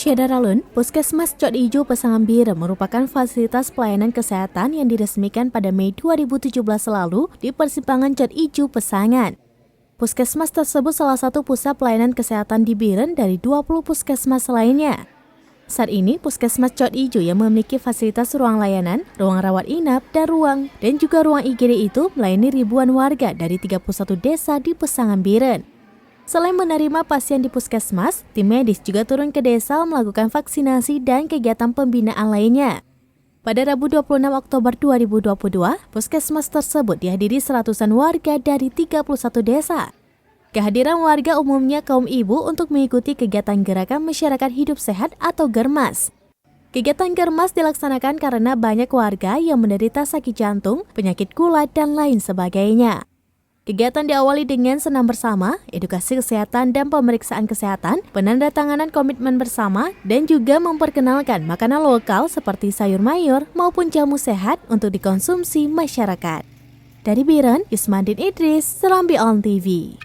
Syedaralun, Puskesmas Cot Ijo Pasangan Birem merupakan fasilitas pelayanan kesehatan yang diresmikan pada Mei 2017 lalu di persimpangan Cot Ijo Pasangan. Puskesmas tersebut salah satu pusat pelayanan kesehatan di Biren dari 20 puskesmas lainnya. Saat ini, Puskesmas Cot Ijo yang memiliki fasilitas ruang layanan, ruang rawat inap, dan juga ruang IGD itu melayani ribuan warga dari 31 desa di Pasangan Biren. Selain menerima pasien di puskesmas, tim medis juga turun ke desa melakukan vaksinasi dan kegiatan pembinaan lainnya. Pada Rabu 26 Oktober 2022, puskesmas tersebut dihadiri seratusan warga dari 31 desa. Kehadiran warga umumnya kaum ibu untuk mengikuti kegiatan Gerakan Masyarakat Hidup Sehat atau Germas. Kegiatan Germas dilaksanakan karena banyak warga yang menderita sakit jantung, penyakit gula, dan lain sebagainya. Kegiatan diawali dengan senam bersama, edukasi kesehatan dan pemeriksaan kesehatan, penandatanganan komitmen bersama, dan juga memperkenalkan makanan lokal seperti sayur mayur maupun jamu sehat untuk dikonsumsi masyarakat. Dari Biren, Ismandin Idris, Serambi On TV.